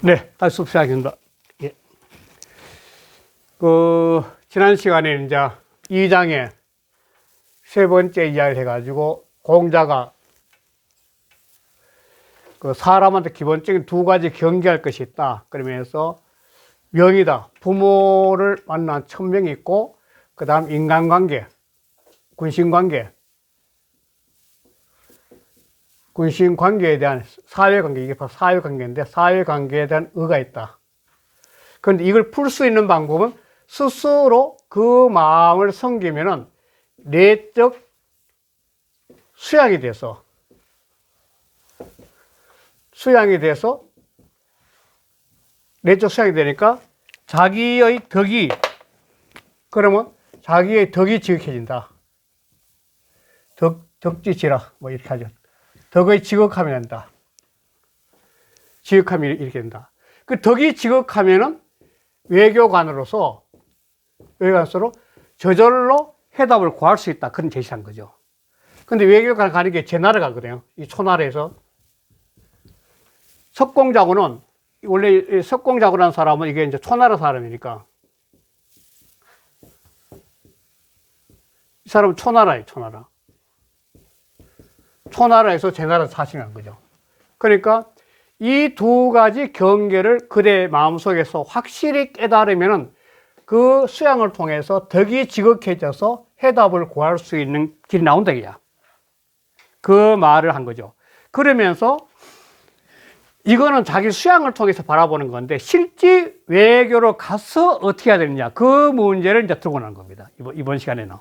네, 다시 수업 시작합니다. 예. 지난 시간에 이제 2장에 세 번째 이야기를 해가지고, 공자가 사람한테 기본적인 두 가지 경계할 것이 있다. 그러면서 명이다. 부모를 만난 천명이 있고, 그 다음 인간관계, 군신관계, 군신관계에 대한 사회관계, 이게 바로 사회관계인데, 사회관계에 대한 의가 있다. 그런데 이걸 풀 수 있는 방법은 스스로 그 마음을 섬기면은 내적 수양이 돼서 내적 수양이 되니까 자기의 덕이, 그러면 자기의 덕이 지극해진다. 덕지지라, 뭐 이렇게 하죠. 덕의 지극함이 된다. 지극함이 이렇게 된다. 그 덕이 지극하면은 외교관으로 저절로 해답을 구할 수 있다. 그런 제시한 거죠. 근데 외교관 가는 게 제 나라 가거든요. 이 초나라에서. 석공자고는, 원래 석공자고라는 사람은 이게 이제 초나라 사람이니까. 이 사람은 초나라예요, 초나라. 초나라에서 제 나라 사신한 거죠. 그러니까 이 두 가지 경계를 그대 마음속에서 확실히 깨달으면은 그 수양을 통해서 덕이 지극해져서 해답을 구할 수 있는 길이 나온다, 이야. 그 말을 한 거죠. 그러면서 이거는 자기 수양을 통해서 바라보는 건데, 실제 외교로 가서 어떻게 해야 되느냐, 그 문제를 이제 들고 나온 겁니다. 이번 시간에는.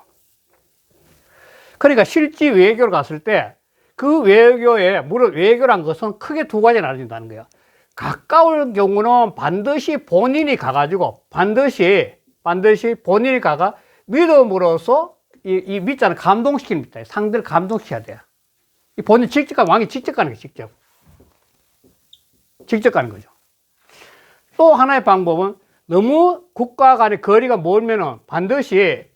그러니까 실제 외교로 갔을 때 그 외교에, 물론 외교란 것은 크게 두 가지로 나눠진다는 거예요. 가까울 경우는 반드시 본인이 가가지고, 반드시 본인이 가가 믿음으로써 이 믿자는 감동시키는 믿다. 상대를 감동시켜야 돼요. 이 본인 왕이 직접 가는 거예요, 직접 가는 거죠. 또 하나의 방법은 너무 국가 간의 거리가 멀면은 반드시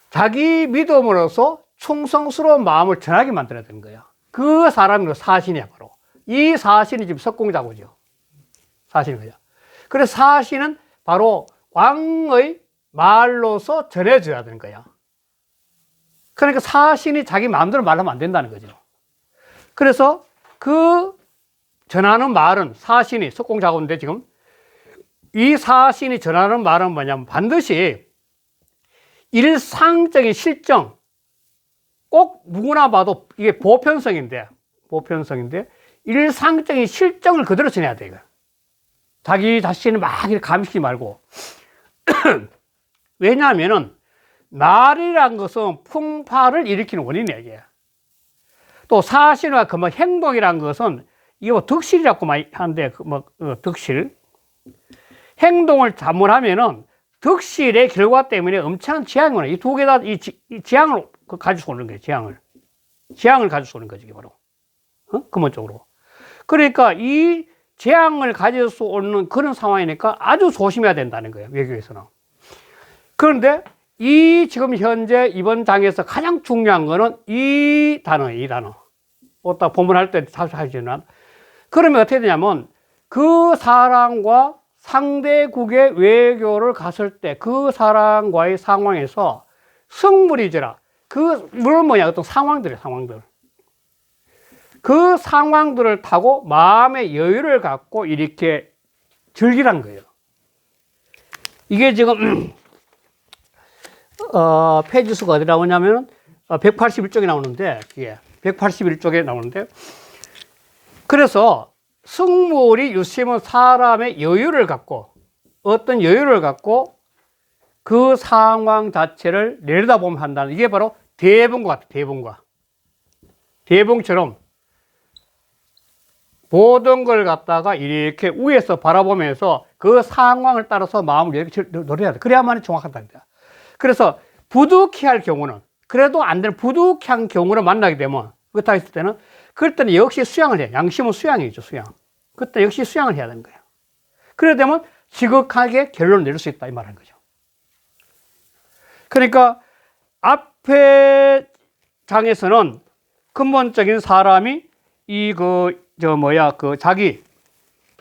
자기 믿음으로써 충성스러운 마음을 전하게 만들어야 되는 거예요. 그 사람이 사신이야, 바로. 이 사신이 지금 석공자고죠. 사신인 거죠. 그래서 사신은 바로 왕의 말로서 전해줘야 되는 거야. 그러니까 사신이 자기 마음대로 말하면 안 된다는 거죠. 그래서 그 전하는 말은, 사신이 석공자고인데 지금 이 사신이 전하는 말은 뭐냐면 반드시 일상적인 실정, 꼭 누구나 봐도 이게 보편성인데 일상적인 실정을 그대로 전해야 돼, 이거. 자기 자신을 막 이렇게 감시지 말고. 왜냐하면은 말이란 것은 풍파를 일으키는 원인이야, 이게. 또 사실과 그 행동이란 것은 이게 덕실이라고 많이 하는데, 덕실. 행동을 잘못하면은 덕실의 결과 때문에 엄청난 재앙이 오네. 이 두 개 다 이 재앙을 가지고 오는 거예요, 재앙을 가지고 오는 거지, 이게 바로. 근본적으로. 그러니까 이 재앙을 가져서 오는 그런 상황이니까 아주 조심해야 된다는 거예요, 외교에서는. 그런데 지금 현재 이번 장에서 가장 중요한 거는 이 단어. 딱 본문할 때 자주 하지만. 그러면 어떻게 되냐면 그 사람과 상대국의 외교를 갔을 때 그 사람과의 상황에서 성물이지라. 물론 어떤 상황들. 그 상황들을 타고 마음의 여유를 갖고 이렇게 즐기란 거예요. 이게 지금, 페이지 수가 어디 나오냐면, 181쪽에 나오는데, 이게 181쪽에 나오는데, 그래서 승물이 유심은 사람의 여유를 갖고, 어떤 여유를 갖고 그 상황 자체를 내려다보면 한다는, 이게 바로 대봉과 같아, 대봉처럼 모든 걸 갖다가 이렇게 위에서 바라보면서 그 상황을 따라서 마음을 이렇게 노려야 돼. 그래야만 정확하다는 거야. 그래서 부득이 할 경우는, 그래도 안 되는 부득이한 경우를 만나게 되면, 그렇다 했을 때는, 그럴 때는 역시 수양을 해. 양심은 수양이죠, 수양. 그때 역시 수양을 해야 되는 거예요. 그래 되면 지극하게 결론을 내릴 수 있다, 이 말하는 거죠. 그러니까 앞에 장에서는 근본적인 사람이 자기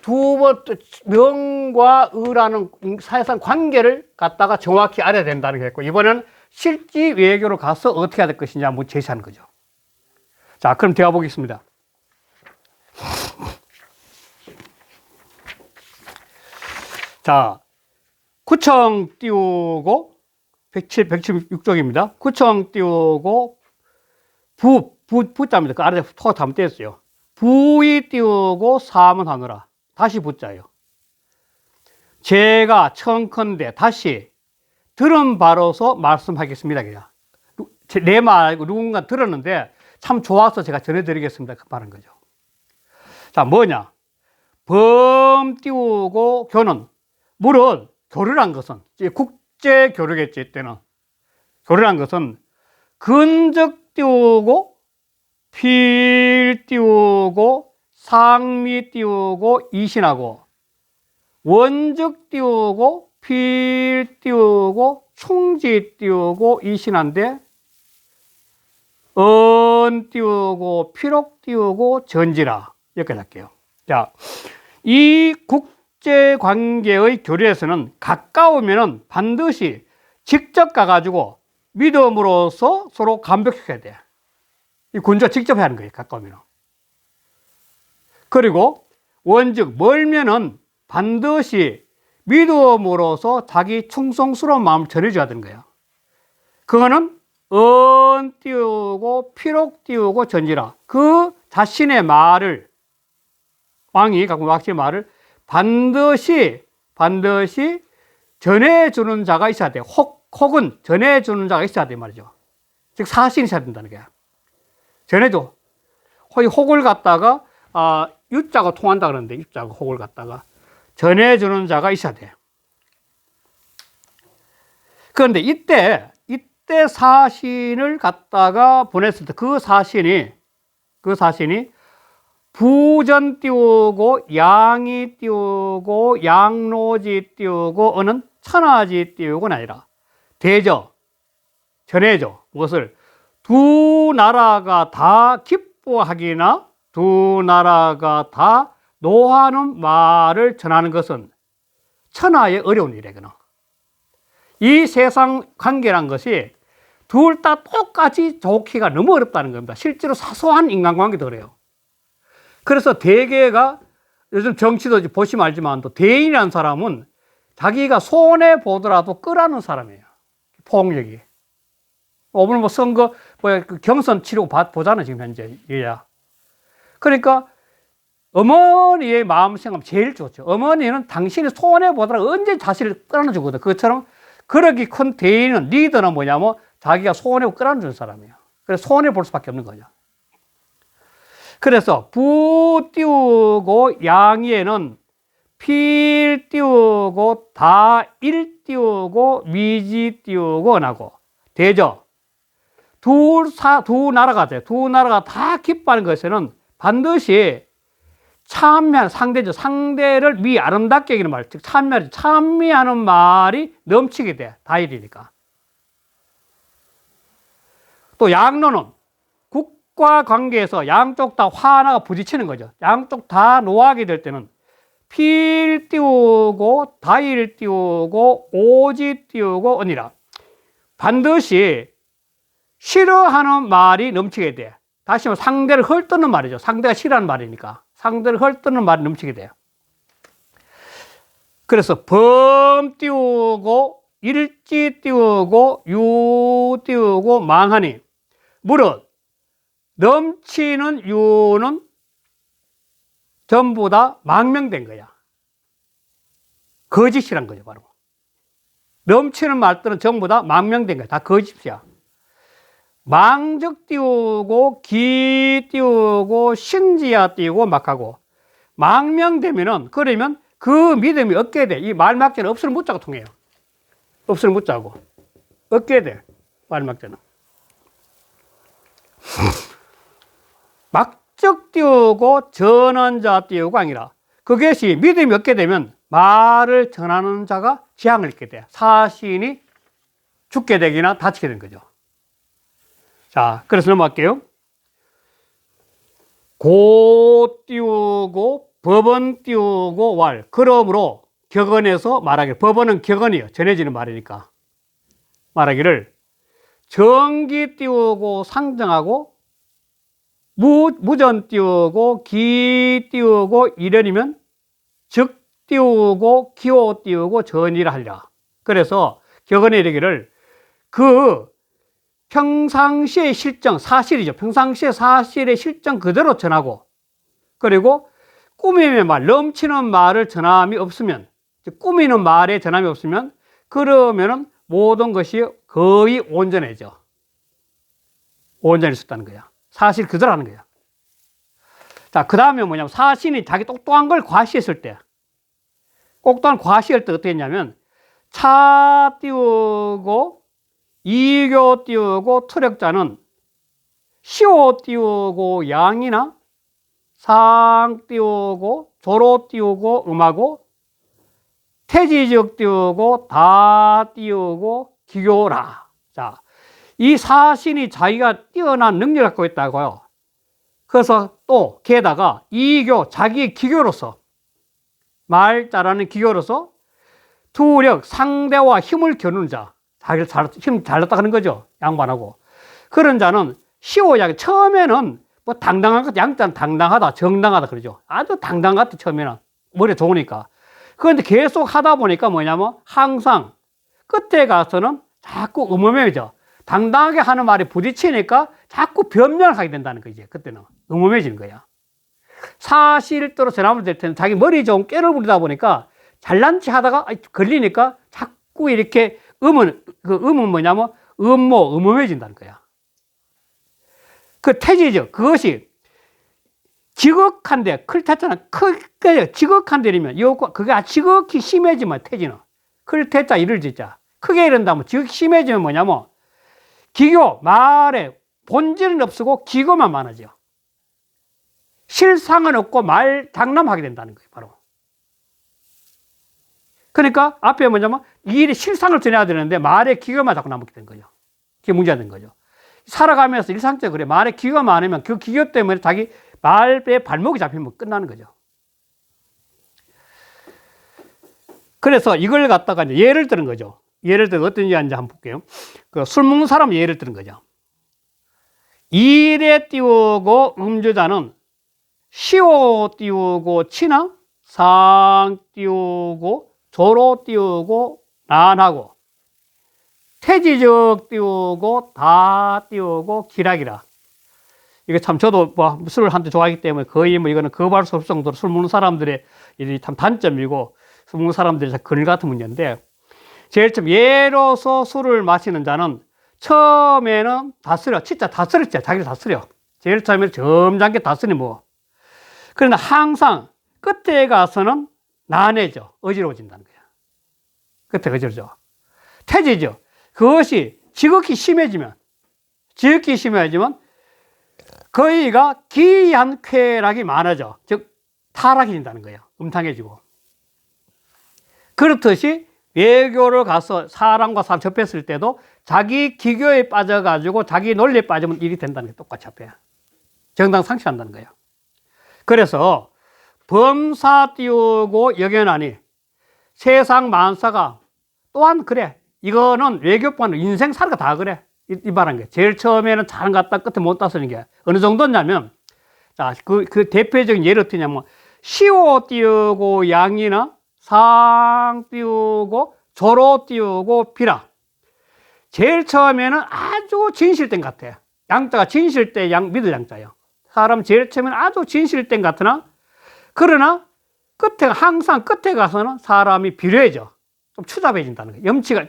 두 번째 명과 의라는 사회상 관계를 갖다가 정확히 알아야 된다는 게 있고, 이번에는 실지 외교로 가서 어떻게 해야 될 것이냐 한번 제시하는 거죠. 자, 그럼 대화 보겠습니다. 자, 구청 띄우고 176쪽입니다. 구청 띄우고 부자입니다. 그 아래 토가 잘못됐어요. 부이 띄우고 사문 하느라 다시 부자예요. 제가 청컨대 다시 들은 바로서 말씀하겠습니다. 그냥 내 말 누군가 들었는데 참 좋아서 제가 전해드리겠습니다. 그 말은 거죠. 자, 뭐냐? 범 띄우고 교는, 물은 교류란 것은 국제 교류겠지. 이때는 교류란 것은 근적 띄우고 필 띄우고 상미 띄우고 이신하고 원적 띄우고 필 띄우고 충지 띄우고 이신한데 은 띄우고 피록 띄우고 전지라. 여기까지 할게요. 자, 이 국제 관계의 교류에서는 가까우면은 반드시 직접 가가지고 믿음으로써 서로 감격시켜야 돼. 이 군주가 직접 해야 하는 거예요. 가까우면. 그리고 원즉 멀면은 반드시 믿음으로써 자기 충성스러운 마음을 전해줘야 되는 거예요. 그거는 은 띄우고 피록 띄우고 전지라. 그 자신의 말을, 왕이 갖고 왕의 말을 반드시 전해주는 자가 있어야 돼요. 혹은 전해주는 자가 있어야 돼 말이죠. 즉 사신이 있어야 된다는 거야. 전해줘. 혹을 갖다가 유자가 통한다 그러는데, 유자가 혹을 갖다가 전해주는 자가 있어야 돼. 그런데 이때 사신을 갖다가 보냈을 때 그 사신이 부전 띄우고 양이 띄우고 양로지 띄우고 어는 천하지 띄우고는 아니라 대저, 전해줘. 무엇을? 두 나라가 다 기뻐하기나 두 나라가 다 노하는 말을 전하는 것은 천하의 어려운 일이거든. 이 세상 관계란 것이 둘 다 똑같이 좋기가 너무 어렵다는 겁니다. 실제로 사소한 인간관계도 그래요. 그래서 대개가 요즘 정치도 보시면 알지만 또 대인이라는 사람은 자기가 손해 보더라도 끄라는 사람이에요. 폭력이. 오늘 뭐 선거, 경선 치르고 보잖아요, 지금 현재. 그러니까 어머니의 마음 생각하면 제일 좋죠. 어머니는 당신이 손해 보더라도 언제 자신을 끌어주거든. 그것처럼 그러기 큰 대인은, 리더는 뭐냐면 자기가 손해 끌어주는 사람이에요. 그래서 손해 볼 수밖에 없는 거죠. 그래서 부 띄우고 양에는 필 띄우고 다일 띄우고 미지 띄우고 나고 대저 두 나라가 돼요. 두 나라가 다 기뻐하는 것에는 반드시 찬미하는 상대죠. 상대를 아름답게 여기는 말, 즉 찬미하는 말이 넘치게 돼. 다일이니까. 또 양로는 국가 관계에서 양쪽 다 화나가 부딪히는 거죠. 양쪽 다 노하게 될 때는 필 띄우고 다일 띄우고 오지 띄우고 언이라. 반드시 싫어하는 말이 넘치게 돼. 다시 말해 상대를 헐뜯는 말이죠. 상대가 싫어하는 말이니까. 상대를 헐뜯는 말이 넘치게 돼요. 그래서 범 띄우고 일지 띄우고 유 띄우고 망하니, 무릇 넘치는 유는 전부 다 망명된 거야. 거짓이란 거죠, 바로. 넘치는 말들은 전부 다 망명된 거야. 다 거짓이야. 망적 띄우고 기 띄우고 신지야 띄우고 막하고 망명되면은, 그러면 그 믿음이 얻게 돼. 이 말막자는 없을 무자가 통해요. 없을 무자고 얻게 돼. 말막자는 막적 띄우고 전언자 띄우고 아니라, 그것이 믿음이 얻게 되면 말을 전하는 자가 재앙을 입게 돼. 사신이 죽게 되거나 다치게 되는 거죠. 자, 그래서 넘어갈게요. 고 띄우고 법은 띄우고 왈. 그러므로 격언에서 말하기를, 법언은 격언이에요. 전해지는 말이니까. 말하기를 정기 띄우고 상정하고 무전 띄우고 기 띄우고 이련이면 즉 띄우고 기호 띄우고 전이라 하리라. 그래서 격언에 이르기를 그 평상시의 실정, 사실이죠. 평상시의 사실의 실정 그대로 전하고, 그리고 꾸미는 말, 넘치는 말을 전함이 없으면, 꾸미는 말에 전함이 없으면, 그러면은 모든 것이 거의 온전해져. 온전히 있었다는 거야. 사실 그대로 하는 거야. 자, 그 다음에 뭐냐면, 사신이 자기 똑똑한 걸 과시했을 때, 똑똑한 과시할 때 어떻게 했냐면, 차 띄우고, 이교 띄우고, 투력자는 시오 띄우고, 양이나 상 띄우고, 조로 띄우고, 음하고, 태지적 띄우고, 다 띄우고, 기교라. 자, 이 사신이 자기가 뛰어난 능력을 갖고 있다고요. 그래서 또 게다가 이교, 자기의 기교로서, 말 잘하는 기교로서 투력, 상대와 힘을 겨누는 자, 자기를 힘 잘났다 하는 거죠. 양반하고. 그런 자는 시오양, 처음에는 뭐 당당한 것, 양자는 당당하다, 정당하다 그러죠. 아주 당당하다, 처음에는. 머리 좋으니까. 그런데 계속 하다 보니까 뭐냐면 항상 끝에 가서는 자꾸 음험해져. 당당하게 하는 말이 부딪히니까 자꾸 변명을 하게 된다는 거지. 그때는 음험해지는 거야. 사실대로 전하면 될 텐데 자기 머리 좀 깨를 부리다 보니까 잘난 체 하다가 걸리니까 자꾸 이렇게 음은 뭐냐면 음험해진다는 거야. 그 태지죠. 그것이 지극한데, 클태자는 크게 지극한데 이러면 그게 지극히 심해지면 태지는 클태자 이를 짓자. 크게 이른다면 지극히 심해지면 뭐냐면 기교, 말에 본질은 없고 기고만 많아져. 실상은 없고 말 장남하게 된다는 거예요, 바로. 그러니까 앞에 뭐냐면 이 일이 실상을 전해야 되는데 말에 기교만 자꾸 남게 된 거죠. 그게 문제가 된 거죠. 살아가면서 일상적으로 그래. 말에 기교가 많으면 그 기교 때문에 자기 말에 발목이 잡히면 끝나는 거죠. 그래서 이걸 갖다가 이제 예를 들은 거죠. 예를 들어 어떤 얘기인지 한번 볼게요. 그 술 먹는 사람 예를 들은 거죠. 일에 띄우고 음주자는 시오 띄우고 치나 상 띄우고 조로 띄우고 난하고 태지적 띄우고 다 띄우고 기락이라. 이게 참 저도 뭐 술을 한때 좋아하기 때문에 거의 뭐 이거는 거부할 수 없을 정도로 술 먹는 사람들의 이 참 단점이고 술 먹는 사람들이 참 그늘 같은 문제인데, 제일 처음 예로서 술을 마시는 자는 처음에는 다스려, 진짜 다스렸지, 자기를 다스려. 제일 처음에는 점잖게 다스리 뭐. 그러나 항상 끝에 가서는 난해져, 어지러워진다는 거야. 끝에 어지러져. 태지죠. 그것이 지극히 심해지면 거의가 기이한 쾌락이 많아져. 즉 타락이 된다는 거예요. 음탕해지고. 그렇듯이 외교를 가서 사람과 사람 접했을 때도 자기 기교에 빠져가지고 자기 논리에 빠지면 일이 된다는 게 똑같이 앞에 정당 상실한다는 거예요. 그래서 범사 띄우고 역연하니 세상 만사가 또한 그래. 이거는 외교판은 인생 살아가 다 그래. 이 말한 게 제일 처음에는 잘 갔다 끝에 못 따서는 게 어느 정도냐면, 자, 그 대표적인 예를 들냐면 시오 띄우고 양이나 상 띄우고 조로 띄우고 비라. 제일 처음에는 아주 진실된 것 같아. 양자가 진실된 믿을 양자예요. 사람 제일 처음에는 아주 진실된 것 같으나, 그러나 항상 끝에 가서는 사람이 비례해져. 좀 추잡해진다는 거예요. 염치가,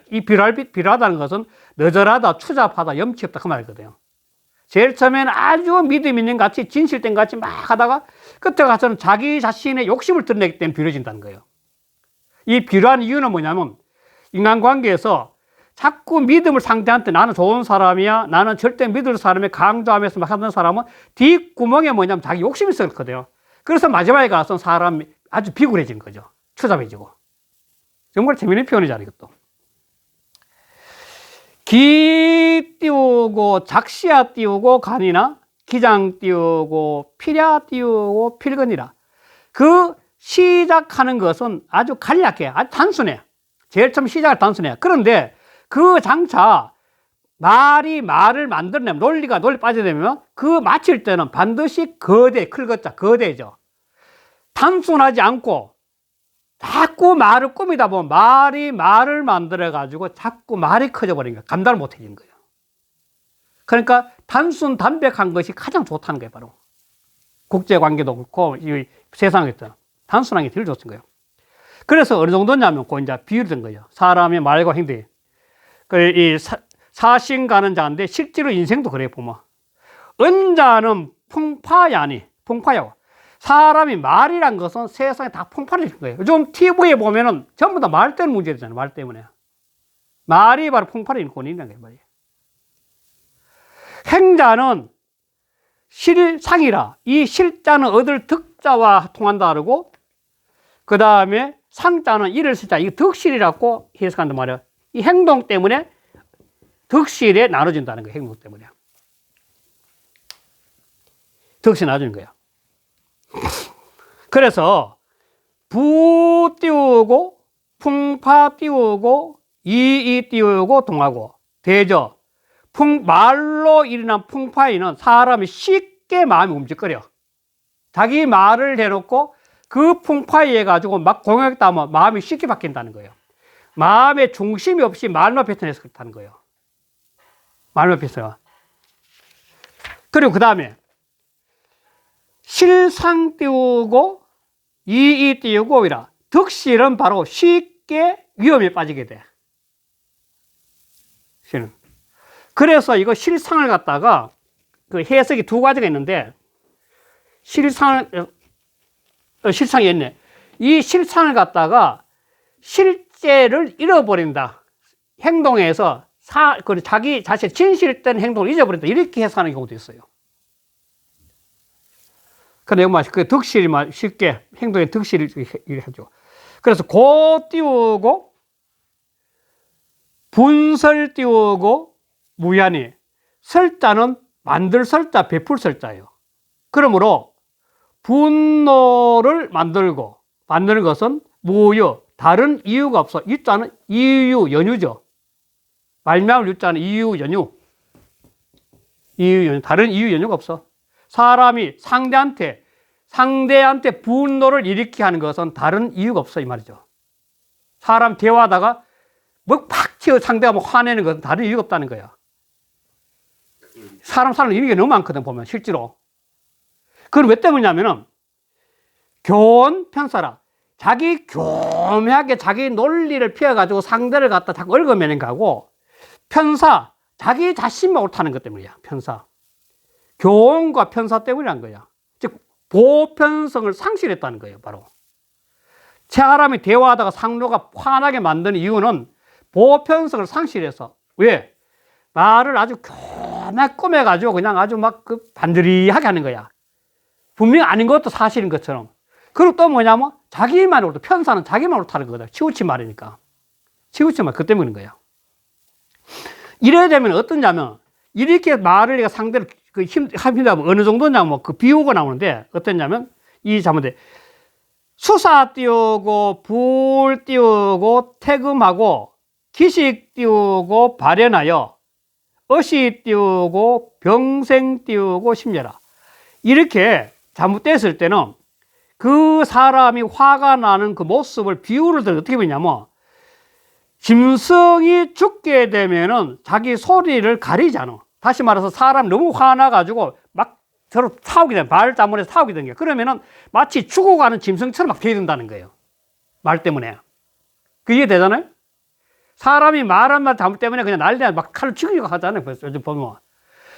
비례하다는 것은 너절하다, 추잡하다, 염치 없다 그 말이거든요. 제일 처음에는 아주 믿음 있는 같이 진실된 같이 막 하다가 끝에 가서는 자기 자신의 욕심을 드러내기 때문에 비례해진다는 거예요. 이 비례한 이유는 뭐냐면 인간관계에서 자꾸 믿음을 상대한테 나는 좋은 사람이야, 나는 절대 믿을 사람이 강조하면서 막 하는 사람은 뒷구멍에 뭐냐면 자기 욕심이 있었거든요. 그래서 마지막에 가서 사람이 아주 비굴해지는 거죠. 추잡해지고. 정말 재미있는 표현이잖아요, 이것도. 기 띄우고 작시야 띄우고 간이나 기장 띄우고 필야 띄우고 필근이라. 그 시작하는 것은 아주 간략해. 아주 단순해. 제일 처음 시작은 단순해. 그런데 그 장차 말이 말을 만들어내면, 논리가 논리 빠져내면 그 마칠 때는 반드시 거대, 클것자, 거대죠. 단순하지 않고 자꾸 말을 꾸미다 보면 말이 말을 만들어가지고 자꾸 말이 커져버리는 거예요. 감당을 못 해지는 거예요. 그러니까 단순, 담백한 것이 가장 좋다는 거예요, 바로. 국제관계도 그렇고, 이 세상에서 단순한 게 제일 좋은 거예요. 그래서 어느 정도냐면, 그 이제 비유를 든 거예요. 사람의 말과 행동이. 이 사신 가는 자인데, 실제로 인생도 그래요, 보면. 은자는 풍파야니, 풍파야고. 사람이 말이란 것은 세상에 다 풍파를 일으킨 거예요. 요즘 TV에 보면은 전부 다 말 때문에 문제되잖아요, 말 때문에. 말이 바로 풍파를 일으킨 원인이라는 거예요, 말이에요. 행자는 실상이라. 이 실자는 얻을 득자와 통한다 그러고, 그 다음에 상자는 이를 쓰자. 이거 득실이라고 해석한단 말이에요. 이 행동 때문에 득실에 나눠진다는 거예요, 행동 때문에. 득실에 나눠지는 거예요. 그래서 부 띄우고, 풍파 띄우고, 이이 띄우고, 동하고, 대저. 말로 일어난 풍파에는 사람이 쉽게 마음이 움직거려. 자기 말을 해놓고 그 풍파에 의해 가지고 막 공격했다 하면 마음이 쉽게 바뀐다는 거예요. 마음의 중심이 없이 말만 뱉어내서 그렇다는 거예요. 말만 뱉어요. 그리고 그 다음에 실상 띄우고 이이 띄우고 이라. 득실은 바로 쉽게 위험에 빠지게 돼. 실은. 그래서 이거 실상을 갖다가 그 해석이 두 가지가 있는데, 실상이 있네. 이 실상을 갖다가 실제를 잃어버린다. 행동에서 자기 자신 진실된 행동을 잊어버린다. 이렇게 해석하는 경우도 있어요. 그 내용 맛이 그 득실이 쉽게 행동에 득실을 하죠. 그래서 고 띄우고 분설 띄우고 무야니. 설자는 만들 설자, 베풀 설자예요. 그러므로 분노를 만드는 것은 무유, 다른 이유가 없어. 유자는 이유, 연유죠. 말미암을 유자는 이유, 연유. 다른 이유, 연유가 없어. 사람이 상대한테 분노를 일으키게 하는 것은 다른 이유가 없어, 이 말이죠. 사람 대화하다가 뭐 팍 튀어 상대가 뭐 화내는 것은 다른 이유가 없다는 거야. 사람 이런 게 너무 많거든, 보면, 실제로. 그건 왜 때문이냐면은, 교훈, 편사라. 자기 교묘하게 자기 논리를 피워가지고 상대를 갖다 자꾸 얽어매는 거고, 편사, 자기 자신만 옳다는 것 때문이야, 편사. 교훈과 편사 때문이란 거야. 즉, 보편성을 상실했다는 거예요, 바로. 사람이 대화하다가 상대가 화나게 만드는 이유는 보편성을 상실해서. 왜? 말을 아주 교묘하게 꾸며가지고 그냥 아주 막 반드리하게 하는 거야. 분명히 아닌 것도 사실인 것처럼. 그리고 또 뭐냐면 자기만 옳다. 편사는 자기만 옳다는 거거든. 치우친 말이니까. 치우친 말, 그 때문인 거야. 이래야 되면 어떠냐면, 이렇게 말을 내가 상대를 합니다. 어느 정도냐면 그 비유가 나오는데, 어떠냐면, 이 자문대 수사 띄우고, 불 띄우고, 태금하고, 기식 띄우고, 발현하여, 어시 띄우고, 병생 띄우고, 심려라. 이렇게 잘못됐을 때는 그 사람이 화가 나는 그 모습을 비유를 들어 어떻게 보냐면, 짐승이 죽게 되면은 자기 소리를 가리잖아. 다시 말해서 사람 너무 화나가지고 막 서로 싸우게 돼. 말 잘못해서 싸우게 되는 거야. 그러면은 마치 죽어가는 짐승처럼 막 되어든다는 거예요. 말 때문에. 그 이해되잖아요? 사람이 말 한 말 잘못 때문에 그냥 난리나 막 칼을 죽이려고 하잖아요. 그래서 요즘 보면.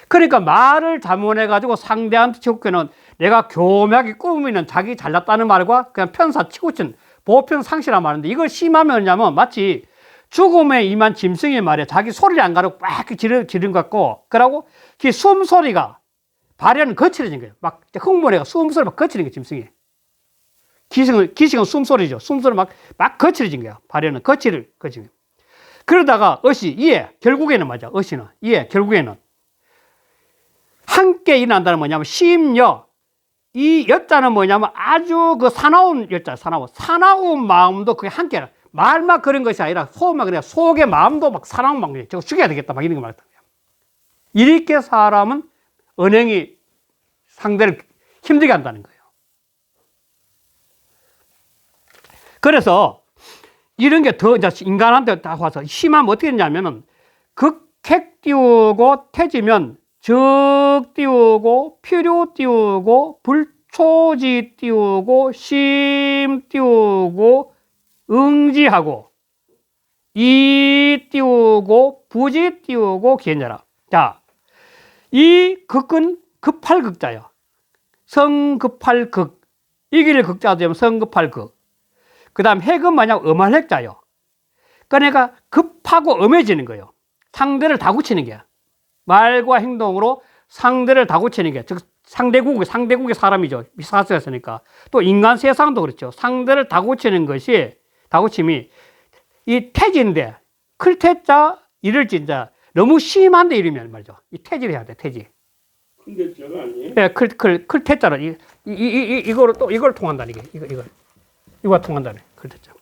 그러니까 말을 잘못해가지고 상대한테 치우기는 내가 교묘하게 꾸미는 자기 잘났다는 말과 그냥 편사 치우친 보편 상실한 말인데, 이걸 심하면 뭐냐면 마치 죽음에 임한 짐승의 말에 자기 소리를 안 가르고 막 지른 것 같고, 그러고 그 숨소리가 발현은 거칠어진 거예요. 막 흥분해가 숨소리 막 거칠은 거예요, 짐승이. 기승은 숨소리죠. 숨소리 막 거칠어진 거야. 발현은 거칠은 거예요. 그러다가 결국에는 맞아. 결국에는 함께 일어난다는 뭐냐면 심려, 이 여자는 뭐냐면 아주 그 사나운 여자, 사나운 마음도 그게 함께, 말만 그런 것이 아니라 속만 그냥 속의 마음도 막 사나운 마음, 저거 죽여야 되겠다, 막 이런 거 말했다. 이렇게 사람은 은행이 상대를 힘들게 한다는 거예요. 그래서 이런 게 더 이제 인간한테 다 와서 심하면 어떻게 되냐면은 극핵 띄우고 태지면 적 띄우고 필요 띄우고 불초지 띄우고 심 띄우고 응지하고 이 띄우고 부지 띄우고 기현자라. 자, 이 극은 급할극자예요. 성급할극. 이길 극자도 되면 성급할극. 그 다음 핵은 만약 음할핵자예요. 그러니까 급하고 엄해지는 거예요. 상대를 다구치는 게. 말과 행동으로 상대를 다구치는 게. 즉 상대국의 사람이죠. 사스였으니까. 또 인간 세상도 그렇죠. 상대를 다구치는 것이, 다구침이 이 태지인데, 클태자, 이를진자, 너무 심한데 이러면 말이죠. 이 태지를 해야 돼, 태지. 근데 제가 아니에요? 네, 클태자로, 이거로 또, 이걸 통한다는 게, 이거가 통한다네, 클태자.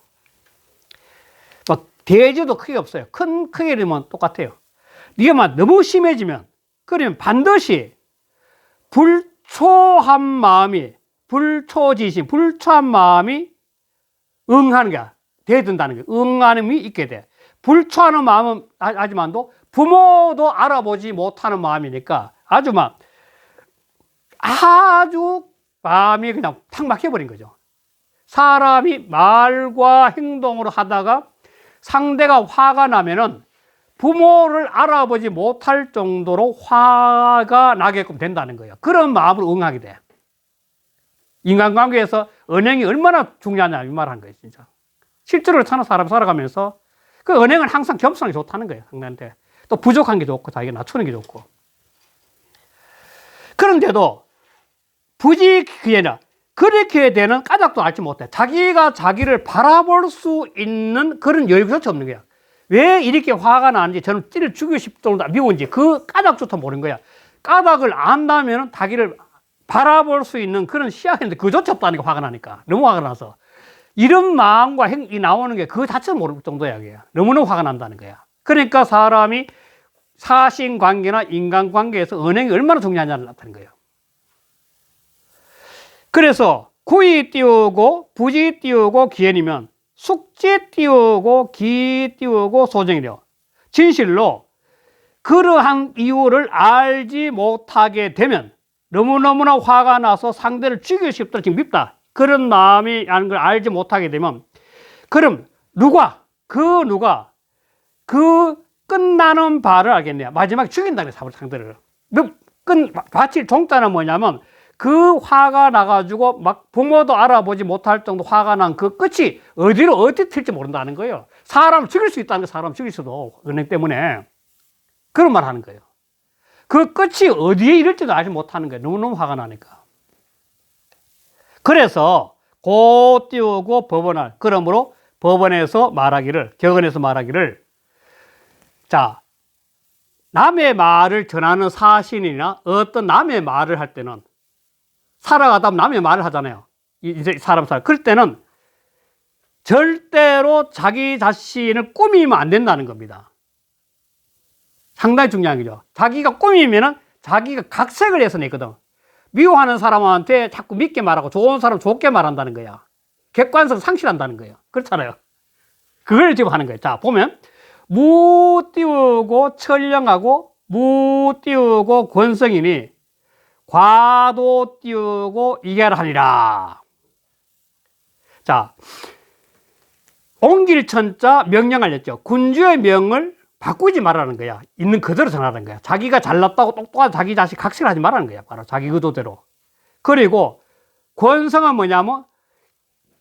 막, 대지도 크게 없어요. 큰 크기면 똑같아요. 이게 막 너무 심해지면, 그러면 반드시 불초한 마음이, 불초지심, 불초한 마음이 응하는 게, 대든다는 게, 응하는 게 있게 돼. 불초하는 마음은 하지만도 부모도 알아보지 못하는 마음이니까 아주 마음이 그냥 탁 막혀버린 거죠. 사람이 말과 행동으로 하다가 상대가 화가 나면은 부모를 알아보지 못할 정도로 화가 나게끔 된다는 거예요. 그런 마음으로 응하게 돼. 인간관계에서 은행이 얼마나 중요하냐 이 말 한 거예요, 진짜. 실제로 사는 사람 살아가면서 그 은행은 항상 겸손이 좋다는 거예요, 상대한테. 또 부족한 게 좋고, 자기가 낮추는 게 좋고. 그런데도 굳이 그게 아니라 그렇게 되는 까닭도 알지 못해. 자기가 자기를 바라볼 수 있는 그런 여유조차 없는 거야. 왜 이렇게 화가 나는지, 저는 찌를 죽이고 싶을 정도로 미운지 그 까닭조차 모르는 거야. 까닭을 안다면 자기를 바라볼 수 있는 그런 시야가 있는데 그조차 없다는 게 화가 나니까. 너무 화가 나서. 이런 마음과 행동이 나오는 게 그 자체도 모를 정도야, 이게. 너무나 화가 난다는 거야. 그러니까 사람이 사신관계나 인간관계에서 은행이 얼마나 중요하냐를 나타낸 거예요. 그래서 구이 띄우고 부지 띄우고 기현이면 숙지 띄우고 기 띄우고 소정이래요. 진실로 그러한 이유를 알지 못하게 되면 너무너무나 화가 나서 상대를 죽이고 싶다, 지금 밉다. 그런 마음이라는 걸 알지 못하게 되면 그럼 누가 그 끝나는 바를 알겠네요. 마지막에 죽인다는 거예요, 상대를. 바칠 종자는 뭐냐면 그 화가 나가지고 막 부모도 알아보지 못할 정도 화가 난 그 끝이 어디 튈지 모른다는 거예요. 사람을 죽일 수 있다는 거, 사람 죽일 수도, 은행 때문에. 그런 말 하는 거예요. 그 끝이 어디에 이럴지도 알지 못하는 거예요. 너무너무 화가 나니까. 그래서 고 띄우고 법원할. 그러므로 법원에서 말하기를, 격언에서 말하기를, 자, 남의 말을 전하는 사신이나 어떤 남의 말을 할 때는 살아가다 보면 남의 말을 하잖아요. 이제 사람. 그럴 때는 절대로 자기 자신을 꾸미면 안 된다는 겁니다. 상당히 중요한 거죠. 자기가 꾸미면은 자기가 각색을 해서 냈거든. 미워하는 사람한테 자꾸 믿게 말하고 좋은 사람 좋게 말한다는 거야. 객관성 상실한다는 거예요. 그렇잖아요. 그걸 지금 하는 거예요. 자, 보면 무 띄우고 천령하고 무 띄우고 권성이니 과도 띄우고 이결하니라. 자, 옮길 천자 명령을 했죠. 군주의 명을 바꾸지 말라는 거야. 있는 그대로 전하는 거야. 자기가 잘났다고 똑똑하게 자기 자식 각색하지 말라는 거야. 바로 자기 의도대로. 그리고 권성은 뭐냐면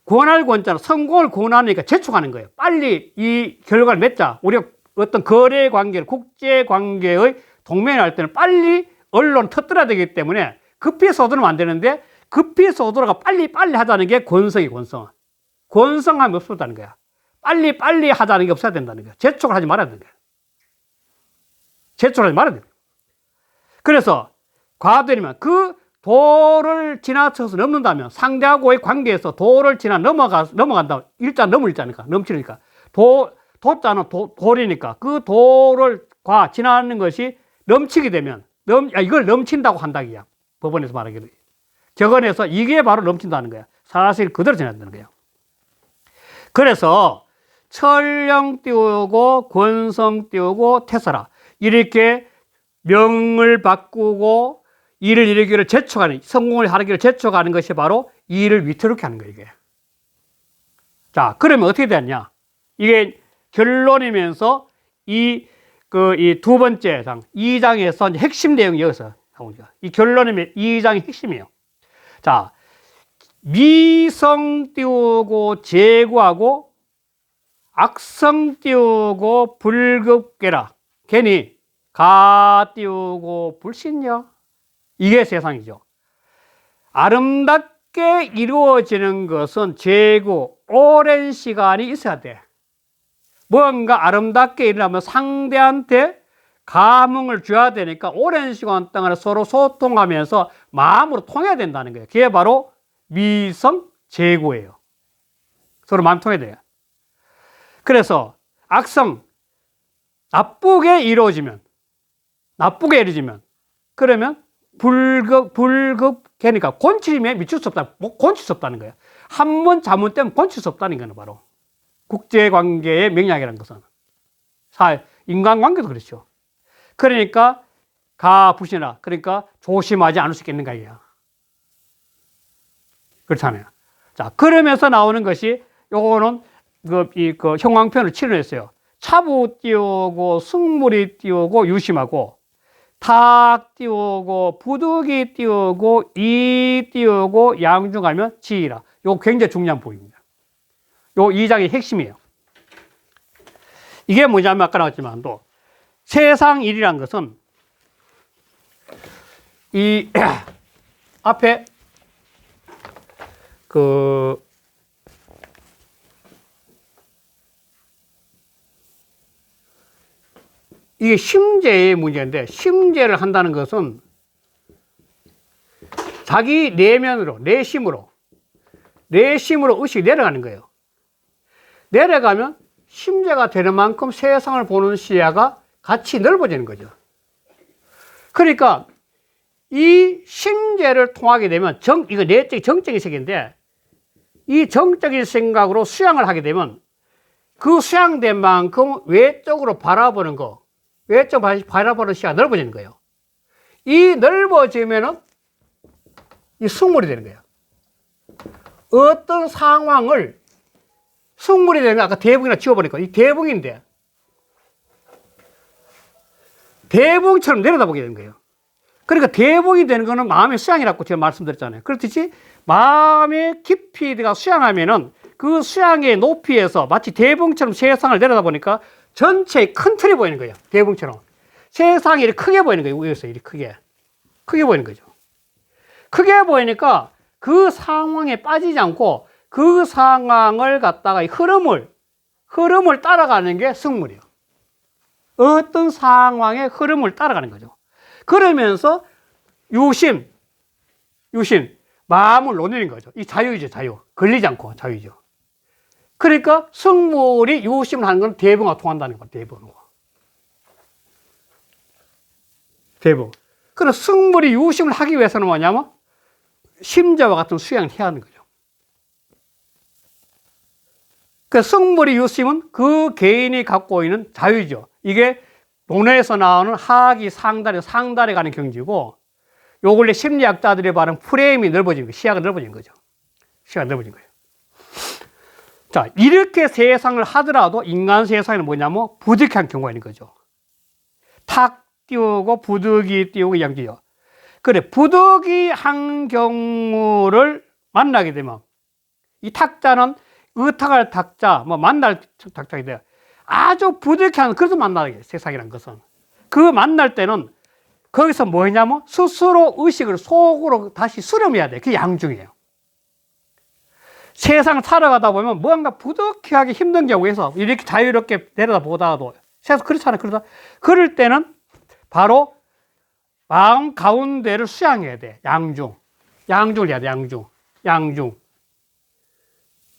권할 권자는 성공을 권하니까 재촉하는 거예요. 빨리 이 결과를 맺자. 우리가 어떤 거래 관계를, 국제 관계의 동맹을 할 때는 빨리 언론 터뜨려야 되기 때문에 급히 서두르면 안 되는데 급히 서두르가 빨리 하자는 게 권성이 권성. 권성함이 없었다는 거야. 빨리 하자는 게 없어야 된다는 거야. 재촉을 하지 말아야 되는 거야. 재촉을 하지 말아야 돼. 그래서 과도이면 그 도를 지나쳐서 넘는다면 상대하고의 관계에서 도를 넘어간다. 일자 넘으니까 넘치니까 도자는 돌이니까 그 도를 지나는 것이 넘치게 되면 이걸 넘친다고 한다기야. 법원에서 말하기로. 격언에서 이게 바로 넘친다는 거야. 사실 그대로 지나간다는 거예요. 그래서 철령 띄우고 권성 띄우고 태서라 이렇게 명을 바꾸고 일을 이루기를 재촉하는 성공을 하기를 재촉하는 것이 바로 이 일을 위태롭게 하는 거예요. 이게. 자, 그러면 어떻게 되냐? 이게 결론이면서 이 두 번째 장 2장에서 핵심 내용이 여기서 나옵니다. 이 결론이면 2장이 핵심이에요. 자, 미성 띄우고 제구하고 악성 띄우고 불급괴라. 괜히 가 띄우고 불신여. 이게 세상이죠. 아름답게 이루어지는 것은 제구, 오랜 시간이 있어야 돼. 뭔가 아름답게 일어나면 상대한테 감흥을 줘야 되니까 오랜 시간 동안 서로 소통하면서 마음으로 통해야 된다는 거예요. 그게 바로 미성 제구예요. 서로 마음 통해야 돼요. 그래서 악성, 나쁘게 이루어지면 그러면 불급계니까 곤치림에 미칠 수 없다. 곤칠 수 없다는 거예요. 한 번 잘못되면 곤칠 수 없다는 거예요. 바로 국제관계의 명약이라는 것은 인간관계도 그렇죠. 그러니까 가부시라. 그러니까 조심하지 않을 수 있겠는가 이게요. 그렇잖아요. 자, 그러면서 나오는 것이 요거는 그 형광펜을 칠해냈어요. 차부 띄우고 승물이 띄우고 유심하고 탁 띄우고 부득이 띄우고 이 띄우고 양중하면 지이라. 요거 굉장히 중요한 부분입니다. 요 2장의 핵심이에요. 이게 뭐냐면 아까 나왔지만 또 세상 일이란 것은 이 앞에 이게 심재의 문제인데 심재를 한다는 것은 자기 내면으로 내심으로 의식이 내려가는 거예요. 내려가면 심재가 되는 만큼 세상을 보는 시야가 같이 넓어지는 거죠. 그러니까 이 심재를 통하게 되면 이거 내적 정적인 세계인데 이 정적인 생각으로 수양을 하게 되면 그 수양된 만큼 외적으로 바라보는 시야가 넓어지는 거예요. 이 넓어지면은 이 승물이 되는 거예요. 어떤 상황을 승물이 되는 거 아까 대붕이나 지워보니까 이 대붕인데 대붕처럼 내려다보게 되는 거예요. 그러니까 대붕이 되는 거는 마음의 수양이라고 제가 말씀드렸잖아요. 그렇듯이 마음의 깊이가 수양하면은 그 수양의 높이에서 마치 대붕처럼 세상을 내려다보니까 전체의 큰 틀이 보이는 거예요. 대붕처럼. 세상이 이렇게 크게 보이는 거예요. 위에서 이렇게 크게 보이는 거죠. 크게 보이니까 그 상황에 빠지지 않고 그 상황을 갖다가 흐름을 따라가는 게 승물이에요. 어떤 상황의 흐름을 따라가는 거죠. 그러면서 유심, 마음을 놓는 거죠. 이 자유이죠, 자유. 걸리지 않고 자유이죠. 그러니까 승물이 유심을 하는 건 대붕하고 통한다는 거예요, 대붕. 그래서 승물이 유심을 하기 위해서는 뭐냐면 심재와 같은 수양을 해야 하는 거죠. 그 승물이 유심은 그 개인이 갖고 있는 자유죠. 이게 논에서 나오는 하악이 상달에 가는 경지고, 요 근래 심리학자들이 말하는 프레임이 넓어진 거예요. 시야가 넓어진 거죠. 시야가 넓어진 거예요. 자, 이렇게 세상을 하더라도 인간 세상에는 뭐냐면 부득이한 경우가 있는 거죠. 탁 띄우고 부득이 띄우고 양지요. 그래, 부득이한 경우를 만나게 되면 이 탁자는 의탁할 탁자, 만날 탁자가 돼요. 아주 부득이한, 그래서 만나게 돼요. 세상이란 것은. 그 만날 때는 거기서 뭐냐면 스스로 의식을 속으로 다시 수렴해야 돼요. 그게 양중이에요. 세상을 살아가다 보면 뭔가 부득이하게 힘든 경우에서 이렇게 자유롭게 내려다보다가도 세상 그렇잖아요. 그럴 때는 바로 마음 가운데를 수양해야 돼. 양중. 양중을 해야 돼. 양중. 양중.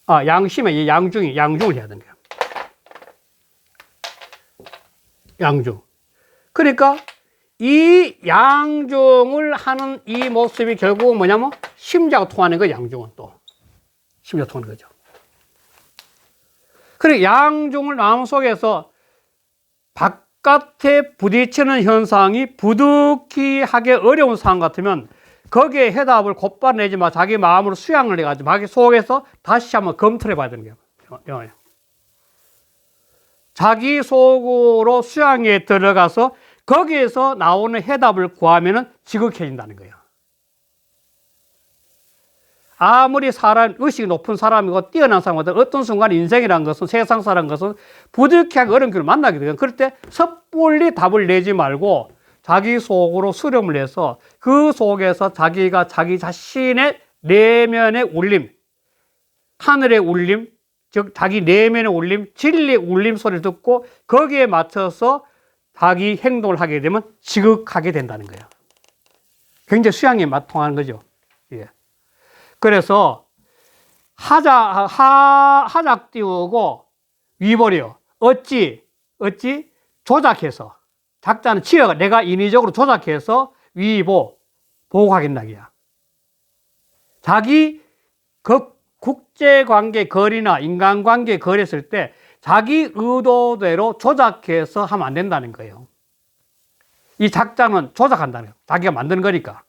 양심에 이 양중을 해야 되는 거야. 양중. 그러니까 이 양중을 하는 이 모습이 결국은 뭐냐면 심자가 통하는 거야. 양중은 또. 심자가 통하는 거죠. 그리고 양중을 마음속에서 바깥에 부딪히는 현상이 부득이 하기 어려운 상황 같으면 거기에 해답을 곧바로 내지 마. 자기 마음으로 수양을 해가지고 자기 속에서 다시 한번 검토를 해봐야 되는 거예요. 자기 속으로 수양에 들어가서 거기에서 나오는 해답을 구하면은 지극해진다는 거예요. 아무리 의식이 높은 사람이고 뛰어난 사람이고 어떤 순간 인생이라는 것은 세상사라는 것은 부득이하게 어려운 길을 만나게 돼요. 그럴 때 섣불리 답을 내지 말고 자기 속으로 수렴을 해서 그 속에서 자기가 자기 자신의 내면의 울림, 하늘의 울림, 즉 자기 내면의 울림, 진리의 울림 소리를 듣고 거기에 맞춰서 자기 행동을 하게 되면 지극하게 된다는 거예요. 굉장히 수양에 통하는 거죠. 예. 그래서 하작 띄우고 위버려. 어찌 조작해서 작자는 지어가 내가 인위적으로 조작해서 보호하겠나기야. 자기 국제관계 거리나 인간관계 거리했을 때 자기 의도대로 조작해서 하면 안 된다는 거예요. 이 작자는 조작한다는 거예요. 자기가 만드는 거니까.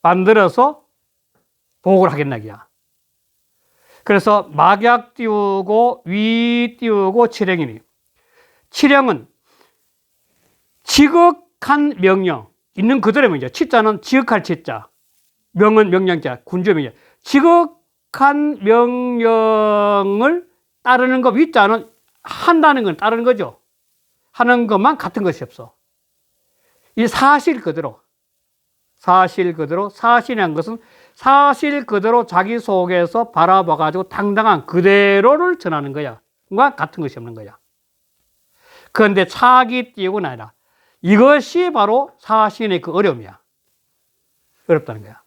만들어서 보호를 하겠나기야. 그래서 막약 띄우고 위 띄우고 칠행이니. 칠행은 지극한 명령. 있는 그대로 명령. 치자는 지극할 치자. 명은 명령자. 군주의 명령. 지극한 명령을 따르는 것. 위자는 한다는 건 따르는 거죠. 하는 것만 같은 것이 없어. 이 사실 그대로. 사실이라는 것은 사실 그대로 자기 속에서 바라봐가지고 당당한 그대로를 전하는 거야. 과 같은 것이 없는 거야. 그런데 차기 띄우고 나라. 이것이 바로 사신의 그 어려움이야. 어렵다는 거야.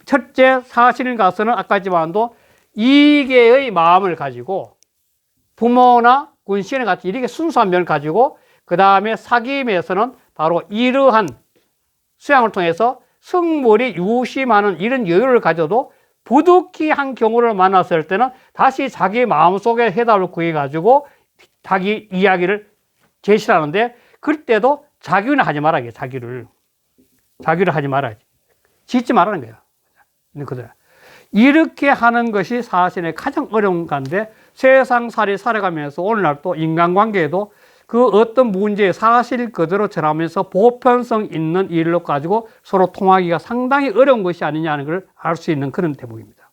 첫째, 사신을 가서는 아까 했지만도 이계의 마음을 가지고 부모나 군신을 같이 이렇게 순수한 면을 가지고 그 다음에 사귐에서는 바로 이러한 수양을 통해서 승물이 유심하는 이런 여유를 가져도 부득이 한 경우를 만났을 때는 다시 자기 마음속에 해답을 구해가지고 자기 이야기를 제시하는데 그때도 자기는 하지 말아야지. 자기를 하지 말아야지. 짓지 말라는 거야. 이렇게 하는 것이 사실은 가장 어려운 건데 세상살이 살아가면서 오늘날 또 인간관계에도 그 어떤 문제의 사실 그대로 전하면서 보편성 있는 일로 가지고 서로 통하기가 상당히 어려운 것이 아니냐는 걸 알 수 있는 그런 대목입니다.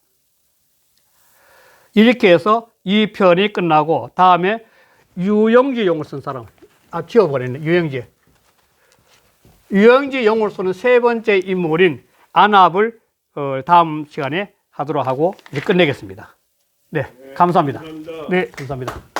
이렇게 해서 이 편이 끝나고 다음에 유영지 용을 쓴 사람. 지워버렸네. 유영지 용을 쓰는 세 번째 인물인 안압을 다음 시간에 하도록 하고 이제 끝내겠습니다. 네, 감사합니다. 감사합니다. 네, 감사합니다.